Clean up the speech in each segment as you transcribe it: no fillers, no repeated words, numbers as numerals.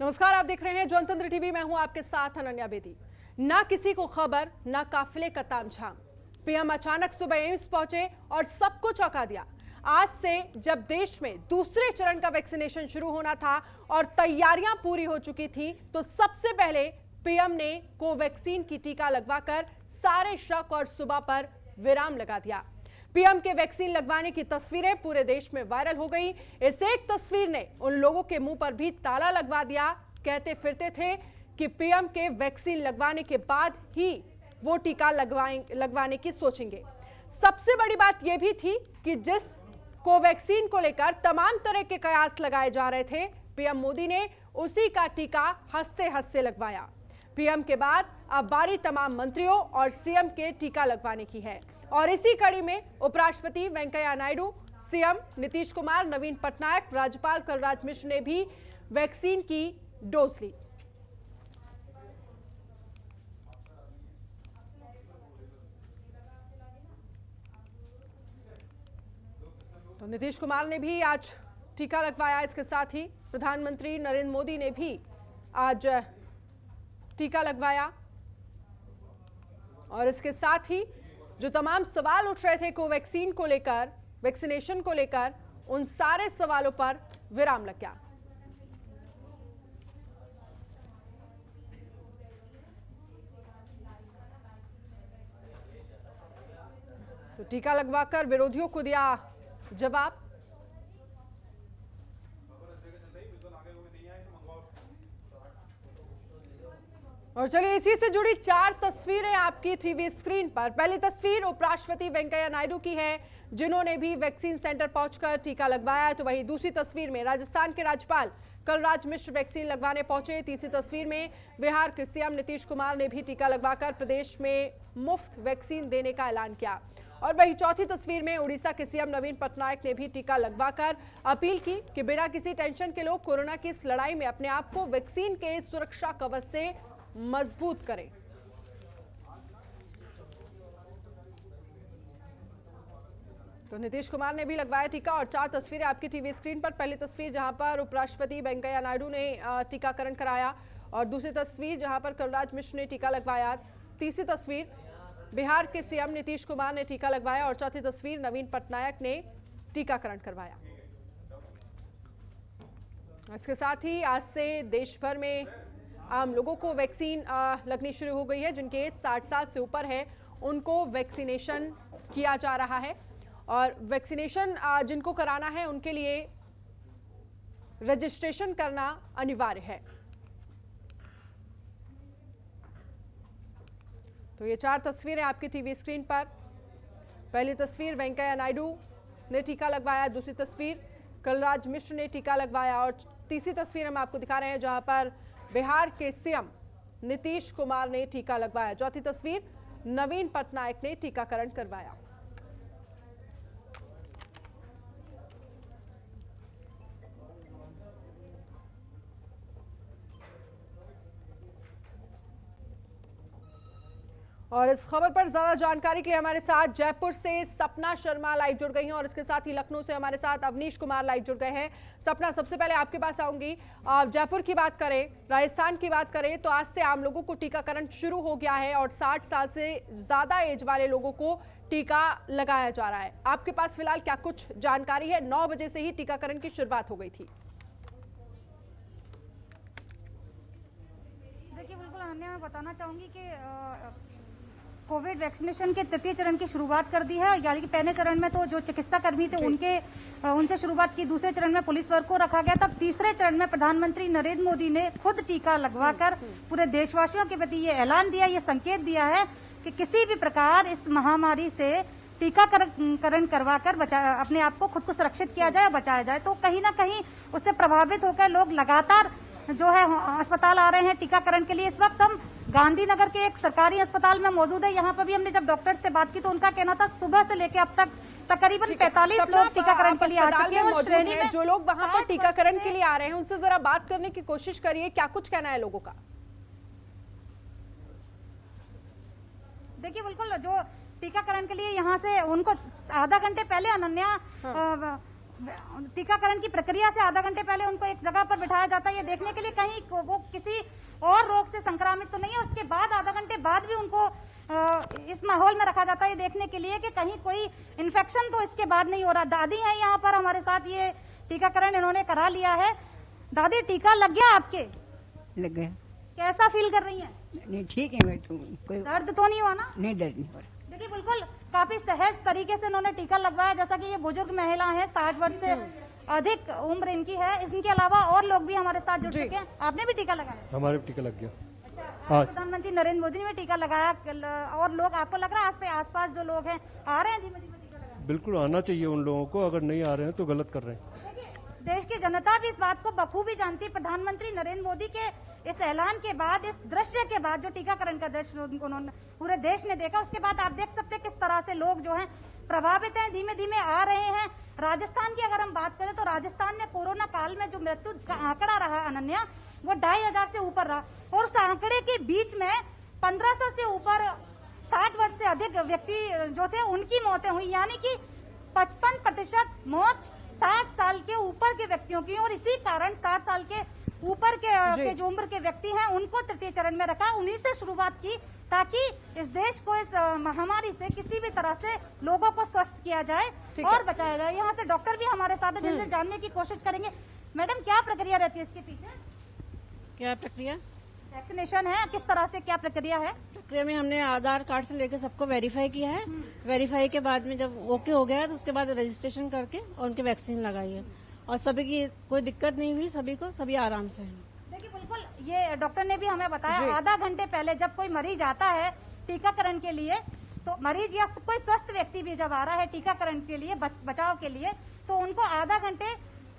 नमस्कार, आप देख रहे हैं जनतंत्र टीवी। मैं हूं आपके साथ अनन्या बेदी। ना किसी को खबर, ना काफिले का तामझाम। पीएम अचानक सुबह एम्स पहुंचे और सबको चौंका दिया। आज से जब देश में दूसरे चरण का वैक्सीनेशन शुरू होना था और तैयारियां पूरी हो चुकी थी, तो सबसे पहले पीएम ने कोवैक्सीन की टीका लगवाकर सारे शक और सुबह पर विराम लगा दिया। पीएम के वैक्सीन लगवाने की तस्वीरें पूरे देश में वायरल हो गई। इस एक तस्वीर ने उन लोगों के मुंह पर भी ताला लगवा दिया। कहते फिरते थे कि पीएम के वैक्सीन लगवाने के बाद ही वो टीका लगवाने की सोचेंगे। सबसे बड़ी बात यह भी थी कि जिस कोवैक्सीन को लेकर तमाम तरह के कयास लगाए जा रहे थे, पीएम मोदी ने उसी का टीका हंसते हंसते लगवाया। पीएम के बाद अब बारी तमाम मंत्रियों और सीएम के टीका लगवाने की है और इसी कड़ी में उपराष्ट्रपति वेंकैया नायडू, सीएम नीतीश कुमार, नवीन पटनायक, राज्यपाल कलराज मिश्र ने भी वैक्सीन की डोज ली। तो नीतीश कुमार ने भी आज टीका लगवाया। इसके साथ ही प्रधानमंत्री नरेंद्र मोदी ने भी आज टीका लगवाया और इसके साथ ही जो तमाम सवाल उठ रहे थे कोवैक्सीन को लेकर, वैक्सीनेशन को लेकर, उन सारे सवालों पर विराम लग गया। तो टीका लगवाकर विरोधियों को दिया जवाब। और चलिए इसी से जुड़ी 4 तस्वीरें आपकी टीवी स्क्रीन पर। पहली तस्वीर उपराष्ट्रपति वेंकैया नायडू की है, जिन्होंने भी वैक्सीन सेंटर पहुंचकर टीका लगवाया है। तो वहीं दूसरी तस्वीर में राजस्थान के राज्यपाल कलराज मिश्र वैक्सीन लगवाने पहुंचे। तीसरी तस्वीर में बिहार के सीएम नीतीश कुमार ने भी टीका लगवाकर प्रदेश में मुफ्त वैक्सीन देने का ऐलान किया। और वहीं चौथी तस्वीर में उड़ीसा के सीएम नवीन पटनायक ने भी टीका लगवाकर अपील की कि बिना किसी टेंशन के लोग कोरोना की इस लड़ाई में अपने आप को वैक्सीन के सुरक्षा कवच से मजबूत करें। तो नीतीश कुमार ने भी लगवाया टीका और 4 तस्वीरें आपकी टीवी स्क्रीन पर। पहली तस्वीर जहां पर उपराष्ट्रपति वेंकैया नायडू ने टीकाकरण कराया और दूसरी तस्वीर जहां पर कलराज मिश्र ने टीका लगवाया। तीसरी तस्वीर बिहार के सीएम नीतीश कुमार ने टीका लगवाया और चौथी तस्वीर नवीन पटनायक ने टीकाकरण करवाया। इसके साथ ही आज से देश भर में आम लोगों को वैक्सीन लगनी शुरू हो गई है। जिनके एज 60 साल से ऊपर है, उनको वैक्सीनेशन किया जा रहा है और वैक्सीनेशन जिनको कराना है उनके लिए रजिस्ट्रेशन करना अनिवार्य है। तो ये 4 तस्वीरें आपकी टीवी स्क्रीन पर। पहली तस्वीर वेंकैया नायडू ने टीका लगवाया, दूसरी तस्वीर कलराज मिश्र ने टीका लगवाया और तीसरी तस्वीर हम आपको दिखा रहे हैं जहां पर बिहार के सीएम नीतीश कुमार ने टीका लगवाया। चौथी तस्वीर नवीन पटनायक ने टीकाकरण करवाया। और इस खबर पर ज्यादा जानकारी के लिए हमारे साथ जयपुर से सपना शर्मा लाइव जुड़ गई हैं और इसके साथ ही लखनऊ से हमारे साथ अवनीश कुमार लाइव जुड़ गए हैं। सपना, सबसे पहले आपके पास आऊंगी। जयपुर की बात करें, राजस्थान की बात करें तो आज से आम लोगों को टीकाकरण शुरू हो गया है और 60 साल से ज्यादा एज वाले लोगों को टीका लगाया जा रहा है। आपके पास फिलहाल क्या कुछ जानकारी है? 9 बजे से ही टीकाकरण की शुरुआत हो गई थी। देखिए, बिल्कुल अनन्या, मैं बताना चाहूंगी कि कोविड वैक्सीनेशन के तृतीय चरण की शुरुआत कर दी है। यानी कि पहले चरण में तो जो चिकित्सा कर्मी थे उनसे शुरुआत की, दूसरे चरण में पुलिस वर्ग को रखा गया। तब तीसरे चरण में प्रधानमंत्री नरेंद्र मोदी ने खुद टीका लगवाकर पूरे देशवासियों के प्रति ये ऐलान दिया, ये संकेत दिया है कि किसी भी प्रकार इस महामारी से टीकाकरण करवाकर अपने आप को खुद को सुरक्षित किया जाए और बचाया जाए। तो कहीं ना कहीं उससे प्रभावित होकर लोग लगातार जो है अस्पताल आ रहे हैं टीकाकरण के लिए। इस वक्त हम गांधीनगर के एक सरकारी अस्पताल में मौजूद है। यहाँ पर भी हमने जब डॉक्टर से बात की तो उनका कहना था सुबह से लेकर अब तक तकरीबन 45 लोग टीकाकरण के लिए आ चुके हैं। और श्रेणी में जो लोग वहां पर टीकाकरण के लिए आ रहे हैं उनसे जरा बात करने की कोशिश करिए, क्या कुछ कहना है लोगों का? देखिए, बिल्कुल जो टीकाकरण के लिए यहाँ से उनको आधा घंटे पहले अनन्या टीकाकरण की प्रक्रिया से आधा घंटे पहले उनको एक जगह पर बिठाया जाता है, ये देखने के लिए कहीं वो किसी और रोग से संक्रामित तो नहीं है। उसके बाद आधा घंटे बाद भी उनको इस माहौल में रखा जाता है, ये देखने के लिए कि कहीं कोई इन्फेक्शन तो इसके बाद नहीं हो रहा। दादी है यहाँ पर हमारे साथ, ये टीकाकरण इन्होंने करा लिया है। दादी, टीका लग गया आपके? लग गया। कैसा फील कर रही हैं? नहीं, ठीक है। मैं तो कोई दर्द तो नहीं हुआ ना? नहीं, दर्द नहीं हो रहा। देखिए, बिल्कुल काफी सहज तरीके से इन्होंने टीका लगवाया। जैसा कि ये बुजुर्ग महिला है, 60 वर्ष से अधिक उम्र इनकी है। इनके अलावा और लोग भी हमारे साथ जुड़ चुके हैं। आपने भी टीका लगाया? हमारे भी टीका लग गया। आज प्रधानमंत्री नरेंद्र मोदी ने भी टीका लगाया, और लोग, आपको लग रहा है आसपास जो लोग हैं आ रहे हैं धीमे धीमे टीका लगाने? बिल्कुल आना चाहिए उन लोगों को, अगर नहीं आ रहे हैं तो गलत कर रहे हैं। देश की जनता भी इस बात को बखूबी जानती है। प्रधानमंत्री नरेंद्र मोदी के इस ऐलान के बाद, इस दृश्य के बाद, जो टीकाकरण का दृश्य उन्होंने पूरे देश ने देखा, उसके बाद आप देख सकते हैं किस तरह से लोग जो हैं प्रभावित हैं, धीमे धीमे आ रहे हैं। राजस्थान की अगर हम बात करें तो राजस्थान में कोरोना काल में जो मृत्यु का आंकड़ा रहा अनन्या, वो 2500 से ऊपर रहा, और उस आंकड़े के बीच में 1500 से ऊपर 60 वर्ष से अधिक व्यक्ति जो थे उनकी मौतें हुई, यानी कि 55% मौत 60 साल के ऊपर के व्यक्तियों की। और इसी कारण 60 साल के ऊपर के जो उम्र के व्यक्ति हैं उनको तृतीय चरण में रखा, उन्हीं से शुरुआत की, ताकि इस देश को इस महामारी से किसी भी तरह से लोगों को स्वस्थ किया जाए और बचाया जाए। यहाँ से डॉक्टर भी हमारे साथ है, जिनसे जानने की कोशिश करेंगे। मैडम, क्या प्रक्रिया रहती है इसके पीछे? क्या प्रक्रिया? वैक्सीनेशन है, किस तरह से क्या प्रक्रिया है? प्रक्रिया में हमने आधार कार्ड से लेकर सबको वेरीफाई किया है। वेरीफाई के बाद में जब ओके हो गया है तो उसके बाद रजिस्ट्रेशन करके और उनके वैक्सीन लगाई है, और सभी की कोई दिक्कत नहीं हुई, सभी आराम से हैं। देखिए, बिल्कुल ये डॉक्टर ने भी हमें बताया, आधा घंटे पहले जब कोई मरीज आता है टीकाकरण के लिए, तो मरीज या कोई स्वस्थ व्यक्ति भी जब आ रहा है टीकाकरण के लिए, बचाव के लिए, तो उनको आधा घंटे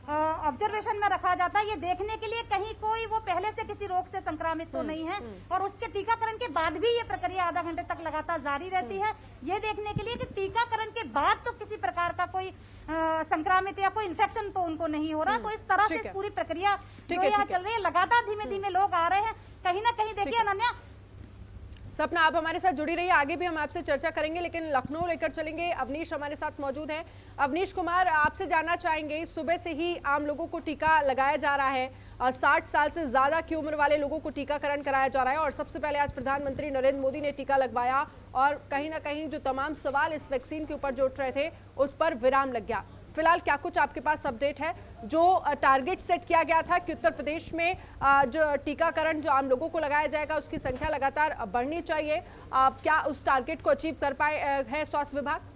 ऑब्जर्वेशन में रखा जाता है, ये देखने के लिए कहीं कोई वो पहले से किसी रोग से संक्रामित तो नहीं है। और उसके टीकाकरण के बाद भी ये प्रक्रिया आधा घंटे तक लगातार जारी रहती है, ये देखने के लिए कि टीकाकरण के बाद तो किसी प्रकार का कोई संक्रामित या कोई इन्फेक्शन तो उनको नहीं हो रहा। तो इस तरह से पूरी प्रक्रिया जो यहाँ चल रही है, लगातार धीमे धीमे लोग आ रहे हैं। कहीं ना कहीं देखिए अनन्या, सपना, आप हमारे साथ जुड़ी रहिए, आगे भी हम आपसे चर्चा करेंगे, लेकिन लखनऊ लेकर चलेंगे। अवनीश हमारे साथ मौजूद हैं। अवनीश कुमार, आपसे जानना चाहेंगे, सुबह से ही आम लोगों को टीका लगाया जा रहा है, 60 साल से ज्यादा की उम्र वाले लोगों को टीकाकरण कराया जा रहा है, और सबसे पहले आज प्रधानमंत्री नरेंद्र मोदी ने टीका लगवाया, और कहीं ना कहीं जो तमाम सवाल इस वैक्सीन के ऊपर जो उठ रहे थे उस पर विराम लग गया। फिलहाल क्या कुछ आपके पास अपडेट है? जो टारगेट सेट किया गया था कि उत्तर प्रदेश में जो टीकाकरण जो आम लोगों को लगाया जाएगा उसकी संख्या लगातार बढ़नी चाहिए, क्या उस टारगेट को अचीव कर पाए है स्वास्थ्य विभाग?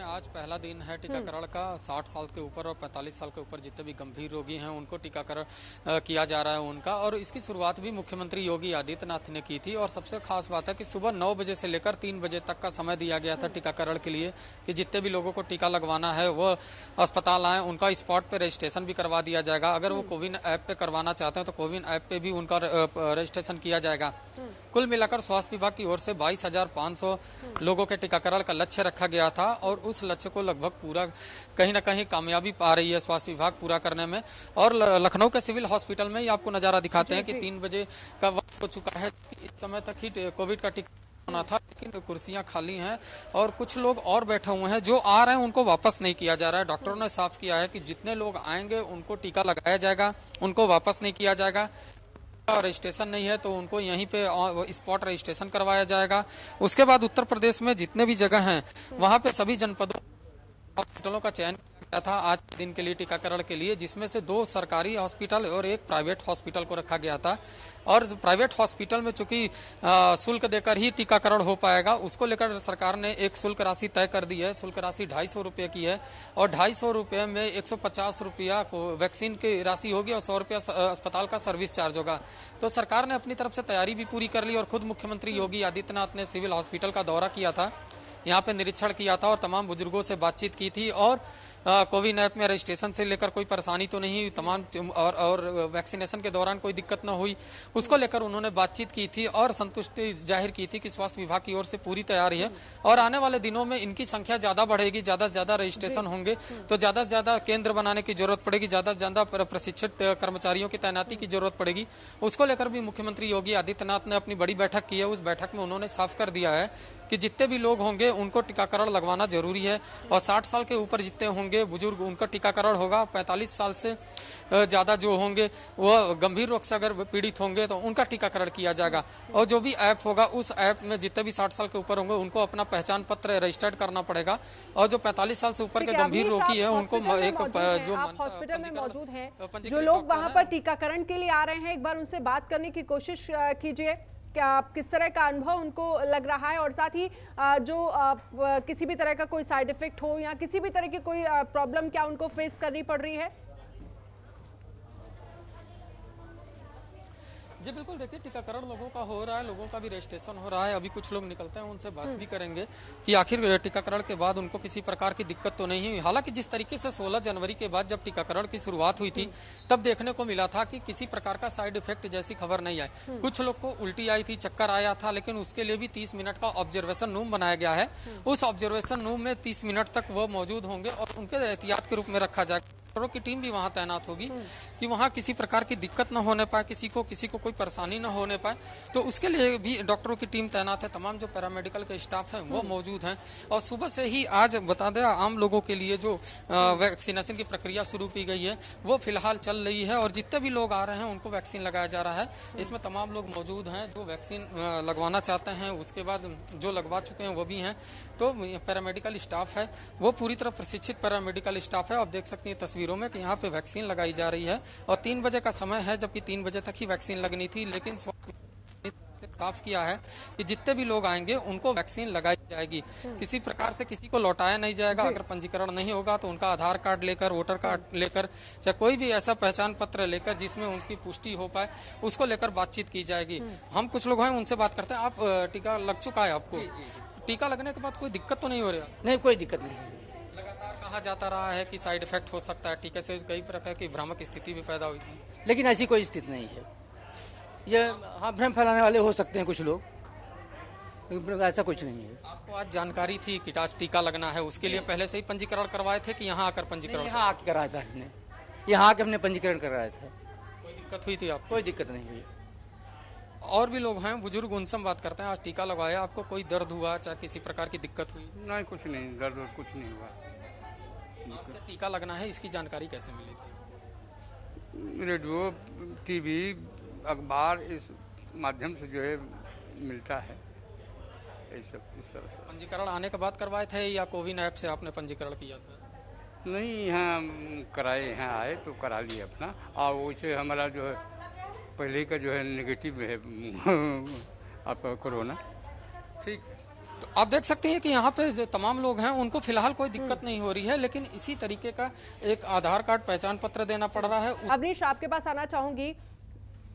आज पहला दिन है टीकाकरण का। 60 साल के ऊपर और 45 साल के ऊपर जितने भी गंभीर रोगी हैं उनको टीकाकरण किया जा रहा है उनका, और इसकी शुरुआत भी मुख्यमंत्री योगी आदित्यनाथ ने की थी। और सबसे खास बात है कि सुबह 9 बजे से लेकर 3 बजे तक का समय दिया गया था टीकाकरण के लिए, कि जितने भी लोगों को टीका लगवाना है वो अस्पताल आए, उनका स्पॉट पे रजिस्ट्रेशन भी करवा दिया जाएगा। अगर वो कोविन ऐप पे करवाना चाहते हैं तो कोविन ऐप पे भी उनका रजिस्ट्रेशन किया जाएगा। कुल मिलाकर स्वास्थ्य विभाग की ओर से 22,500 लोगों के टीकाकरण का लक्ष्य रखा गया था, और उस लक्ष्य को लगभग पूरा कहीं ना कहीं कामयाबी पा रही है स्वास्थ्य विभाग पूरा करने में। और लखनऊ के सिविल हॉस्पिटल में ये आपको नजारा दिखाते हैं कि 3 बजे का वक्त हो चुका है। इस समय तक ही कोविड का टीका होना था, लेकिन कुर्सियां खाली हैं और कुछ लोग और बैठे हुए हैं। जो आ रहे हैं उनको वापस नहीं किया जा रहा है। डॉक्टरों ने साफ किया है कि जितने लोग आएंगे उनको टीका लगाया जाएगा, उनको वापस नहीं किया जाएगा। रजिस्ट्रेशन नहीं है तो उनको यहीं पे स्पॉट रजिस्ट्रेशन करवाया जाएगा। उसके बाद उत्तर प्रदेश में जितने भी जगह हैं वहां पे सभी जनपदों हॉस्पिटलों का चयन किया था आज के दिन के लिए टीकाकरण के लिए, जिसमें से 2 सरकारी हॉस्पिटल और 1 प्राइवेट हॉस्पिटल को रखा गया था। और प्राइवेट हॉस्पिटल में चूंकि शुल्क देकर ही टीकाकरण हो पाएगा, उसको लेकर सरकार ने एक शुल्क राशि तय कर दी है। शुल्क राशि 250 रुपये की है, और 250 रुपये में 150 रुपया को वैक्सीन की राशि होगी और 100 रुपया अस्पताल का सर्विस चार्ज होगा। तो सरकार ने अपनी तरफ से तैयारी भी पूरी कर ली, और खुद मुख्यमंत्री योगी आदित्यनाथ ने सिविल हॉस्पिटल का दौरा किया था, यहाँ पे निरीक्षण किया था और तमाम बुजुर्गों से बातचीत की थी। और कोविन ऐप में रजिस्ट्रेशन से लेकर कोई परेशानी तो नहीं हुई, तमाम और वैक्सीनेशन के दौरान कोई दिक्कत न हुई, उसको लेकर उन्होंने बातचीत की थी और संतुष्टि जाहिर की थी कि स्वास्थ्य विभाग की ओर से पूरी तैयारी है। और आने वाले दिनों में इनकी संख्या ज्यादा बढ़ेगी, ज्यादा से ज्यादा रजिस्ट्रेशन होंगे, तो ज्यादा से ज्यादा केंद्र बनाने की जरूरत पड़ेगी, ज्यादा से ज्यादा प्रशिक्षित कर्मचारियों की तैनाती की जरूरत पड़ेगी। उसको लेकर भी मुख्यमंत्री योगी आदित्यनाथ ने अपनी बड़ी बैठक की है। उस बैठक में उन्होंने साफ कर दिया है कि जितने भी लोग होंगे उनको टीकाकरण लगवाना जरूरी है और 60 साल के ऊपर जितने होंगे बुजुर्ग उनका टीकाकरण होगा। 45 साल से ज्यादा जो होंगे वह गंभीर रोग से अगर पीड़ित होंगे तो उनका टीकाकरण किया जाएगा। और जो भी ऐप होगा उस ऐप में जितने भी 60 साल के ऊपर होंगे उनको अपना पहचान पत्र रजिस्टर्ड करना पड़ेगा और जो 45 साल से ऊपर के गंभीर रोगी है उनको एक जो हॉस्पिटल में मौजूद हैं, जो लोग वहां पर टीकाकरण के लिए आ रहे हैं, एक बार उनसे बात करने की कोशिश कीजिए। क्या किस तरह का अनुभव उनको लग रहा है और साथ ही जो किसी भी तरह का कोई साइड इफेक्ट हो या किसी भी तरह की कोई प्रॉब्लम क्या उनको फेस करनी पड़ रही है? जी बिल्कुल, देखिए टीकाकरण लोगों का हो रहा है, लोगों का भी रजिस्ट्रेशन हो रहा है। अभी कुछ लोग निकलते हैं, उनसे बात भी करेंगे कि आखिर टीकाकरण के बाद उनको किसी प्रकार की दिक्कत तो नहीं हुई। हालांकि जिस तरीके से 16 जनवरी के बाद जब टीकाकरण की शुरुआत हुई थी तब देखने को मिला था कि किसी प्रकार का साइड इफेक्ट जैसी खबर नहीं आई। कुछ लोग को उल्टी आई थी, चक्कर आया था, लेकिन उसके लिए भी 30 मिनट का ऑब्जर्वेशन रूम बनाया गया है। उस ऑब्जर्वेशन रूम में 30 मिनट तक वो मौजूद होंगे और उनके एहतियात के रूप में रखा जाएगा। डॉक्टरों की टीम भी वहां तैनात होगी कि वहां किसी प्रकार की दिक्कत न होने पाए, किसी को कोई परेशानी न होने पाए, तो उसके लिए भी डॉक्टरों की टीम तैनात है। तमाम जो पैरामेडिकल के स्टाफ हैं वो मौजूद हैं और सुबह से ही आज बता दें आम लोगों के लिए जो वैक्सीनेशन की प्रक्रिया शुरू की गई है वो फिलहाल चल रही है और जितने भी लोग आ रहे हैं उनको वैक्सीन लगाया जा रहा है। इसमें तमाम लोग मौजूद हैं जो वैक्सीन लगवाना चाहते हैं, उसके बाद जो लगवा चुके हैं वो भी हैं। तो पैरामेडिकल स्टाफ है वो पूरी तरह प्रशिक्षित पैरामेडिकल स्टाफ है। आप देख सकते हैं तस्वीरों में कि यहाँ पे वैक्सीन लगाई जा रही है और 3 बजे का समय है, जबकि 3 बजे तक ही वैक्सीन लगनी थी, लेकिन साफ किया है कि जितने भी लोग आएंगे उनको वैक्सीन लगाई जाएगी। किसी प्रकार से किसी को लौटाया नहीं जाएगा। अगर पंजीकरण नहीं होगा तो उनका आधार कार्ड लेकर, वोटर कार्ड लेकर, चाहे कोई भी ऐसा पहचान पत्र लेकर जिसमें उनकी पुष्टि हो पाए उसको लेकर बातचीत की जाएगी। हम कुछ लोग हैं उनसे बात करते हैं। आप टीका लग चुका है आपको? टीका लगने के बाद कोई दिक्कत तो नहीं हो रही? नहीं, कोई दिक्कत नहीं। लगातार कहा जाता रहा है कि साइड इफेक्ट हो सकता है, टीके से कई प्रकार की भ्रामक स्थिति भी पैदा हुई थी, लेकिन ऐसी कोई स्थिति नहीं है। ये हाँ, भ्रम फैलाने वाले हो सकते हैं कुछ लोग, लेकिन ऐसा कुछ नहीं है। आपको आज जानकारी थी कि आज टीका लगना है, उसके लिए पहले से ही पंजीकरण करवाए थे कि यहाँ आकर पंजीकरण? यहाँ आके कराया था हमने, यहाँ आके हमने पंजीकरण कराया था। कोई दिक्कत हुई थी आपको? कोई दिक्कत नहीं हुई। और भी लोग हैं बुजुर्ग, उनसे हम बात करते हैं। आज टीका लगवाया, आपको कोई दर्द हुआ, चाहे किसी प्रकार की दिक्कत हुई? नहीं, कुछ नहीं, दर्द और कुछ नहीं हुआ। आज से टीका लगना है, इसकी जानकारी कैसे मिली थी? रेडियो, टीवी, अखबार, इस माध्यम से जो है मिलता है। इस तरह से पंजीकरण आने के बाद करवाए थे या कोविन ऐप से आपने पंजीकरण किया था? नहीं, यहाँ कराए, यहाँ आए तो करा लिए अपना। और वैसे हमारा जो है पहले का जो है नेगेटिव है आपका कोरोना। ठीक, तो आप देख सकते हैं कि यहाँ पे जो तमाम लोग हैं उनको फिलहाल कोई दिक्कत नहीं हो रही है, लेकिन इसी तरीके का एक आधार कार्ड, पहचान पत्र देना पड़ रहा है। अवनीश, आपके पास आना चाहूंगी।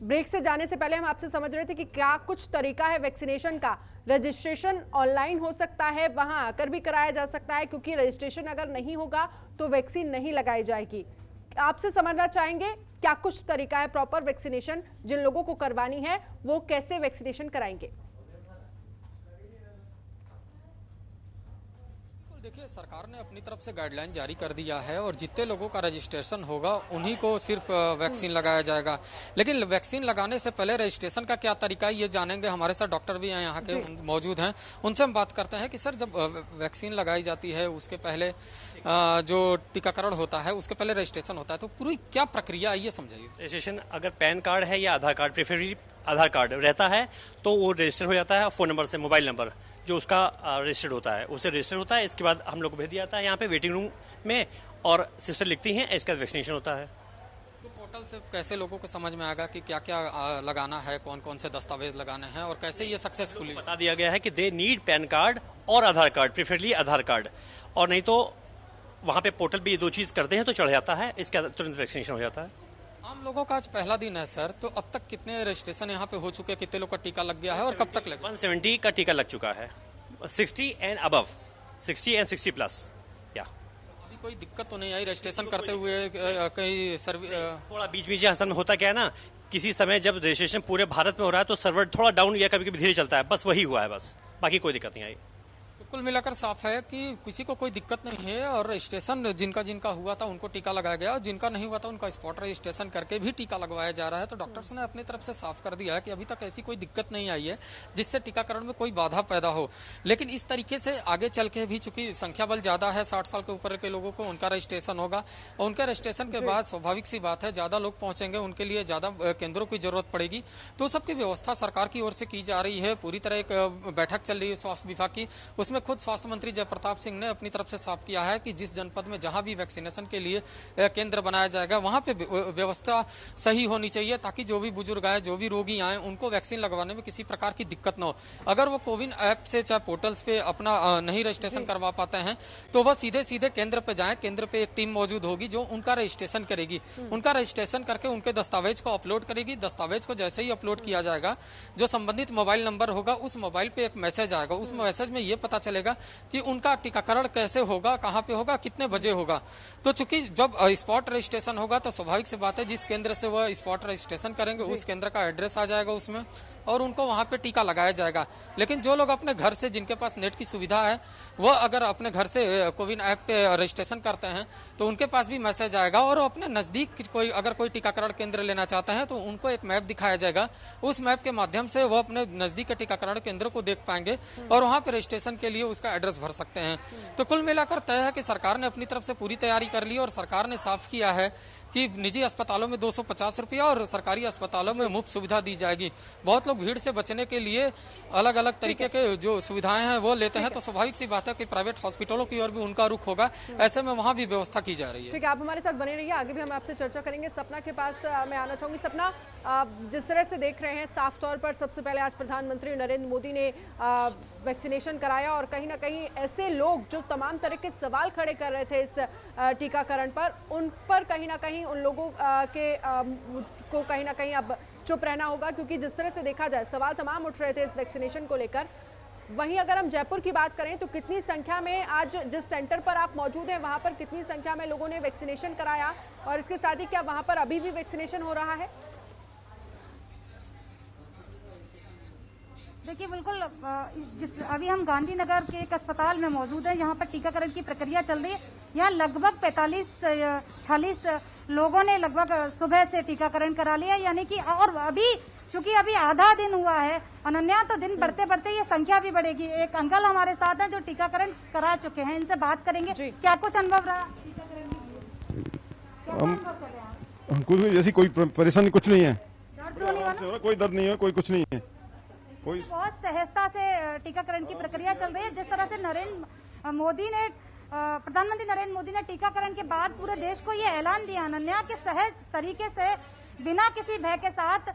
ब्रेक से जाने से पहले हम आपसे समझ रहे थे कि क्या कुछ तरीका है वैक्सीनेशन का। रजिस्ट्रेशन ऑनलाइन हो सकता है, वहां आकर भी कराया जा सकता है, क्योंकि रजिस्ट्रेशन अगर नहीं होगा तो वैक्सीन नहीं लगाई जाएगी। आपसे समझना चाहेंगे क्या कुछ तरीका है प्रॉपर वैक्सीनेशन, जिन लोगों को करवानी है वो कैसे वैक्सीनेशन कराएंगे? देखिए, सरकार ने अपनी तरफ से गाइडलाइन जारी कर दिया है और जितने लोगों का रजिस्ट्रेशन होगा उन्हीं को सिर्फ वैक्सीन लगाया जाएगा। लेकिन वैक्सीन लगाने से पहले रजिस्ट्रेशन का क्या तरीका है ये जानेंगे। हमारे साथ डॉक्टर भी हैं यहाँ के मौजूद हैं, उनसे हम बात करते हैं कि सर जब वैक्सीन लगाई जाती है उसके पहले जो टीकाकरण होता है उसके पहले रजिस्ट्रेशन होता है, तो पूरी क्या प्रक्रिया है ये समझाइए। रजिस्ट्रेशन अगर पैन कार्ड है या आधार कार्ड, प्रेफरेबली आधार कार्ड रहता है तो वो रजिस्टर हो जाता है। फ़ोन नंबर से, मोबाइल नंबर जो उसका रजिस्टर्ड होता है उसे रजिस्टर होता है। इसके बाद हम लोग को भेज दिया जाता है यहाँ पे वेटिंग रूम में और सिस्टर लिखती हैं, इसका वैक्सीनेशन होता है। तो पोर्टल से कैसे लोगों को समझ में आएगा कि क्या क्या लगाना है, कौन कौन से दस्तावेज लगाने हैं और कैसे ये सक्सेसफुली? बता दिया गया है कि दे नीड पैन कार्ड और आधार कार्ड, प्रेफरेबली आधार कार्ड, और नहीं तो वहाँ पे पोर्टल भी ये 2 चीज़ करते हैं तो चढ़ जाता है, इसका तुरंत वैक्सीनेशन हो जाता है। आम लोगों का आज पहला दिन है सर, तो अब तक कितने रजिस्ट्रेशन यहाँ पे हो चुके हैं, कितने लोग का टीका लग गया है और कब तक लगेगा? 170 का टीका लग चुका है, 60 एंड अबव, 60 एंड 60 प्लस। या अभी कोई दिक्कत तो नहीं आई रजिस्ट्रेशन करते हुए? कहीं सर्विस थोड़ा बीच बीच असल में होता क्या है ना, किसी समय जब रजिस्ट्रेशन पूरे भारत में हो रहा है तो सर्वर थोड़ा डाउन या कभी कभी धीरे चलता है, बस वही हुआ है, बस बाकी कोई दिक्कत नहीं आई। तो कुल मिलाकर साफ है कि किसी को कोई दिक्कत नहीं है और रजिस्ट्रेशन जिनका जिनका हुआ था उनको टीका लगाया गया और जिनका नहीं हुआ था उनका स्पॉट रजिस्ट्रेशन करके भी टीका लगवाया जा रहा है। तो डॉक्टर्स ने अपनी तरफ से साफ कर दिया है कि अभी तक ऐसी कोई दिक्कत नहीं आई है जिससे टीकाकरण में कोई बाधा पैदा हो। लेकिन इस तरीके से आगे चल के भी चूंकि संख्या बल ज्यादा है, 60 साल के ऊपर के लोगों को उनका रजिस्ट्रेशन होगा और उनके रजिस्ट्रेशन के बाद स्वाभाविक सी बात है ज्यादा लोग पहुंचेंगे, उनके लिए ज्यादा केंद्रों की जरूरत पड़ेगी। तो सबकी व्यवस्था सरकार की ओर से की जा रही है। पूरी तरह एक बैठक चल रही है स्वास्थ्य विभाग की, उसमें खुद स्वास्थ्य मंत्री जयप्रताप सिंह ने अपनी तरफ से साफ किया है कि जिस जनपद में जहां भी वैक्सीनेशन के लिए केंद्र बनाया जाएगा वहां पे व्यवस्था सही होनी चाहिए ताकि जो भी बुजुर्ग आए, जो भी रोगी आए, उनको वैक्सीन लगवाने में किसी प्रकार की दिक्कत न हो। अगर वो कोविन ऐप से चाहे पोर्टल्स पे अपना नहीं रजिस्ट्रेशन करवा पाते हैं तो वह सीधे सीधे केंद्र पे जाएं। केंद्र पे एक टीम मौजूद होगी जो उनका रजिस्ट्रेशन करेगी, उनका रजिस्ट्रेशन करके उनके दस्तावेज को अपलोड करेगी। दस्तावेज को जैसे ही अपलोड किया जाएगा, जो संबंधित मोबाइल नंबर होगा उस मोबाइल पे एक मैसेज आएगा। उस मैसेज में ये पता चलेगा कि उनका टीकाकरण कैसे होगा, कहां पे होगा, कितने बजे होगा। तो चूंकि जब स्पॉट रजिस्ट्रेशन होगा तो स्वाभाविक सी बात है जिस केंद्र से वह स्पॉट रजिस्ट्रेशन करेंगे उस केंद्र का एड्रेस आ जाएगा उसमें और उनको वहां पे टीका लगाया जाएगा। लेकिन जो लोग अपने घर से, जिनके पास नेट की सुविधा है, वह अगर अपने घर से कोविन ऐप पे रजिस्ट्रेशन करते हैं तो उनके पास भी मैसेज आएगा और अपने नजदीक अगर कोई टीकाकरण केंद्र लेना चाहते हैं तो उनको एक मैप दिखाया जाएगा। उस मैप के माध्यम से वह अपने नजदीक के टीकाकरण केंद्र को देख पाएंगे और वहां पे रजिस्ट्रेशन के लिए उसका एड्रेस भर सकते हैं। तो कुल मिलाकर तय है कि सरकार ने अपनी तरफ से पूरी तैयारी कर ली और सरकार ने साफ किया है कि निजी अस्पतालों में 250 रुपया और सरकारी अस्पतालों में मुफ्त सुविधा दी जाएगी। बहुत लोग भीड़ से बचने के लिए अलग अलग तरीके के जो सुविधाएं हैं वो लेते हैं, तो स्वाभाविक सी बात है कि प्राइवेट हॉस्पिटलों की ओर भी उनका रुख होगा। ऐसे में वहां भी व्यवस्था की जा रही है। ठीक है, आप हमारे साथ बने रहिए, आगे भी हम आपसे चर्चा करेंगे। सपना के पास मैं आना चाहूंगी। सपना, जिस तरह से देख रहे हैं साफ तौर पर सबसे पहले आज प्रधानमंत्री नरेंद्र मोदी ने वैक्सीनेशन कराया और कहीं ना कहीं ऐसे लोग जो तमाम तरह के सवाल खड़े कर रहे थे इस टीकाकरण पर, उन पर कहीं ना कहीं उन लोगों को कहीं ना कहीं अब चुप रहना होगा, क्योंकि जिस तरह से देखा जाए सवाल तमाम उठ रहे थे इस वैक्सीनेशन को लेकर। वहीं अगर हम जयपुर की बात करें तो कितनी संख्या में आज जिस सेंटर पर आप मौजूद हैं वहां पर कितनी संख्या में लोगों ने वैक्सीनेशन कराया और इसके साथ ही क्या वहां पर अभी भी वैक्सीनेशन हो रहा है? देखिए, बिल्कुल अभी हम गांधीनगर के एक अस्पताल में मौजूद हैं। यहाँ पर टीकाकरण की प्रक्रिया चल रही है। यहाँ लगभग 45-46 लोगों ने लगभग सुबह से टीकाकरण करा लिया, यानी कि और अभी चूंकि अभी आधा दिन हुआ है अनन्या, तो दिन बढ़ते बढ़ते ये संख्या भी बढ़ेगी। एक अंकल हमारे साथ हैं जो टीकाकरण करा चुके हैं, इनसे बात करेंगे। क्या कुछ अनुभव रहा टीकाकरण के लिए? क्या अनुभव कर रहे हैं? हमको ऐसी कोई परेशानी कुछ नहीं है। दर्द तो नहीं हो रहा? कोई दर्द नहीं है, कोई कुछ नहीं है। कोई बहुत सहजता से टीकाकरण की प्रक्रिया चल रही है। जिस तरह से प्रधानमंत्री नरेंद्र मोदी ने टीकाकरण के बाद पूरे देश को ये ऐलान दिया अनन्या कि सहज तरीके से बिना किसी भय के साथ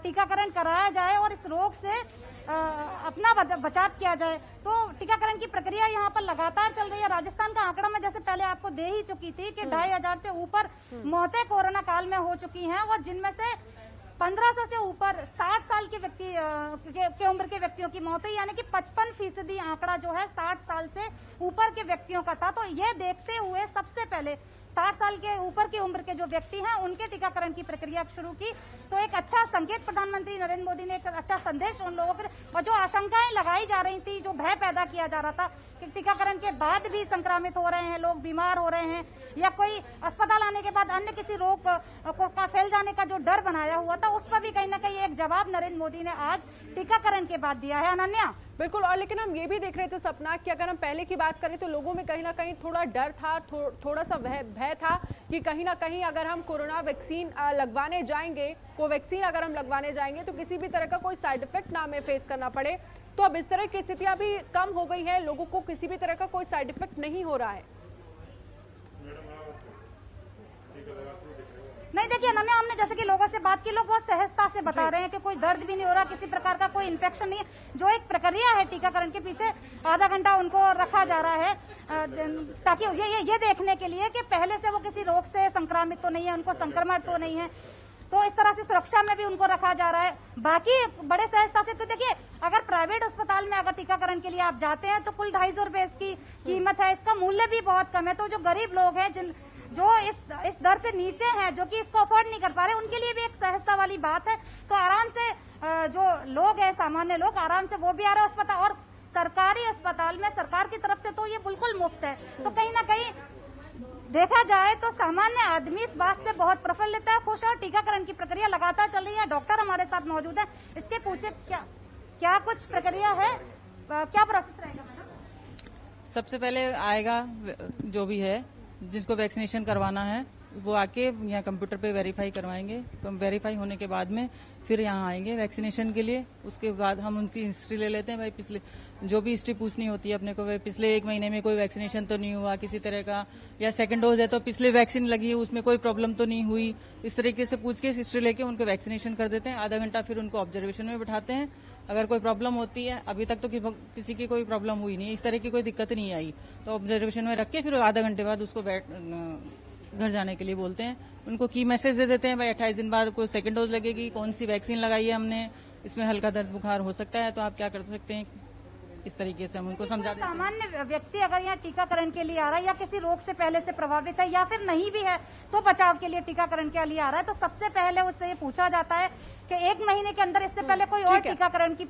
टीकाकरण कराया जाए और इस रोग से अपना बचाव किया जाए। तो टीकाकरण की प्रक्रिया यहाँ पर लगातार चल रही है। राजस्थान का आंकड़ा मैं जैसे पहले आपको दे ही चुकी थी कि 2500 से ऊपर मौतें कोरोना काल में हो चुकी हैं और जिनमें से 1500 से ऊपर 60 साल के व्यक्ति के उम्र के व्यक्तियों की मौत हुई, यानी कि 55% आंकड़ा जो है 60 साल से ऊपर के व्यक्तियों का था। तो ये देखते हुए सबसे पहले 60 साल के ऊपर की उम्र के जो व्यक्ति हैं उनके टीकाकरण की प्रक्रिया शुरू की। तो एक अच्छा संकेत प्रधानमंत्री नरेंद्र मोदी ने एक अच्छा संदेश उन लोगों को, और जो आशंकाएं लगाई जा रही थी, जो भय पैदा किया जा रहा था कि टीकाकरण के बाद भी संक्रमित हो रहे हैं लोग, बीमार हो रहे हैं, या कोई अस्पताल आने के बाद अन्य किसी रोग का फैल जाने का जो डर बनाया हुआ था, उस पर भी कहीं ना कहीं एक जवाब नरेंद्र मोदी ने आज टीकाकरण के बाद दिया है। अनन्या, बिल्कुल। और लेकिन हम ये भी देख रहे थे सपना कि अगर हम पहले की बात करें तो लोगों में कहीं ना कहीं थोड़ा डर था, थोड़ा सा भय था कि कहीं ना कहीं अगर हम कोरोना वैक्सीन लगवाने जाएंगे, कोवैक्सीन अगर हम लगवाने जाएंगे तो किसी भी तरह का कोई साइड इफेक्ट ना हमें फेस करना पड़े। तो अब इस तरह की स्थितियां भी कम हो गई है, लोगों को किसी भी तरह का कोई साइड इफेक्ट नहीं हो रहा है। नहीं, देखिए अनन्या, हमने जैसे कि लोगों से बात की, लोग बहुत सहजता से बता रहे हैं कि कोई दर्द भी नहीं हो रहा, किसी प्रकार का कोई इन्फेक्शन नहीं है। जो एक प्रक्रिया है टीकाकरण के पीछे, आधा घंटा उनको रखा जा रहा है ताकि ये देखने के लिए कि पहले से वो किसी रोग से संक्रमित तो नहीं है, उनको संक्रमण तो नहीं है। तो इस तरह से सुरक्षा में भी उनको रखा जा रहा है। बाकी बड़े सहजता से, तो देखिए अगर प्राइवेट अस्पताल में अगर टीकाकरण के लिए आप जाते हैं तो कुल 250 रुपए इसकी कीमत है, इसका मूल्य भी बहुत कम है। तो जो गरीब लोग हैं, जो इस दर से नीचे हैं, जो कि इसको अफोर्ड नहीं कर पा रहे, उनके लिए भी एक सहजता वाली बात है। तो आराम से जो लोग हैं, सामान्य लोग, आराम से वो भी आ रहे हैं अस्पताल। और सरकारी अस्पताल में सरकार की तरफ से तो ये बिल्कुल मुफ्त है। तो कहीं ना कहीं देखा जाए तो सामान्य आदमी इस बात से बहुत प्रफुल्लित है, खुश है और टीकाकरण की प्रक्रिया लगातार चल रही है। डॉक्टर हमारे साथ मौजूद है, इसके पूछे क्या कुछ प्रक्रिया है, क्या प्रोसेस रहेगा? सबसे पहले आएगा जो भी है जिसको वैक्सीनेशन करवाना है वो आके यहाँ कंप्यूटर पे वेरीफाई करवाएंगे। वेरीफाई होने के बाद में फिर यहाँ आएंगे वैक्सीनेशन के लिए। उसके बाद हम उनकी हिस्ट्री ले लेते हैं, भाई पिछले जो भी हिस्ट्री पूछनी होती है अपने को, भाई पिछले 1 महीने में कोई वैक्सीनेशन तो नहीं हुआ किसी तरह का, या सेकंड डोज है तो पिछले वैक्सीन लगी है उसमें कोई प्रॉब्लम तो नहीं हुई। इस तरीके से पूछ के हिस्ट्री लेके उनको वैक्सीनेशन कर देते हैं। आधा घंटा फिर उनको ऑब्जर्वेशन में बिठाते हैं। अगर कोई प्रॉब्लम होती है, अभी तक तो किसी की कोई प्रॉब्लम हुई नहीं, इस तरह की कोई दिक्कत नहीं आई, तो ऑब्जर्वेशन में रख के फिर आधा घंटे बाद उसको घर जाने के लिए बोलते हैं। उनको की मैसेज दे देते हैं, भाई 28 दिन बाद कोई सेकंड डोज लगेगी, कौन सी वैक्सीन लगाई है हमने, इसमें हल्का दर्द बुखार हो सकता है तो आप क्या कर सकते हैं। इस तरीके से हम उनको समझा देते हैं। सामान्य व्यक्ति अगर यहाँ टीकाकरण के लिए आ रहा है या किसी रोग से पहले से प्रभावित है या फिर नहीं भी है तो बचाव के लिए टीकाकरण के लिए आ रहा है, तो सबसे पहले उससे ये पूछा जाता है कि 1 महीने के अंदर इससे पहले कोई और टीकाकरण की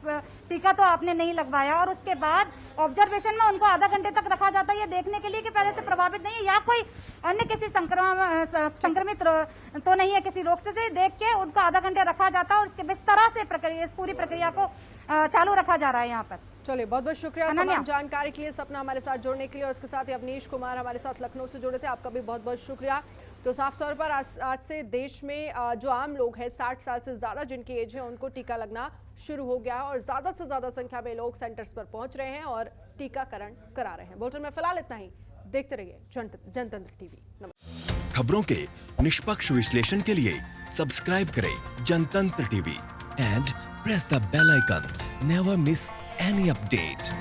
टीका तो आपने नहीं लगवाया, और उसके बाद ऑब्जर्वेशन में उनको आधा घंटे तक रखा जाता है ये देखने के लिए कि पहले से प्रभावित नहीं है या कोई अन्य किसी संक्रमित तो नहीं है किसी रोग से, जो देख के उनको आधा घंटे रखा जाता है और उसके इस तरह से इस पूरी प्रक्रिया को चालू रखा जा रहा है यहाँ पर। चलिए, बहुत बहुत शुक्रिया तमाम जानकारी के लिए, सपना हमारे साथ जुड़ने के लिए, और इसके साथ ही अवनीश कुमार हमारे साथ लखनऊ से जुड़े थे, आपका भी बहुत बहुत शुक्रिया। तो साफ तौर पर आज से देश में जो आम लोग हैं 60 साल से ज्यादा जिनकी एज है उनको टीका लगना शुरू हो गया और ज्यादा से ज्यादा संख्या में लोग सेंटर्स पर पहुंच रहे हैं और टीकाकरण करा रहे हैं। बुलेटिन में फिलहाल इतना ही, देखते रहिए जनतंत्र टीवी। खबरों के निष्पक्ष विश्लेषण के लिए सब्सक्राइब करें जनतंत्र TV and press the bell icon. Never miss any update.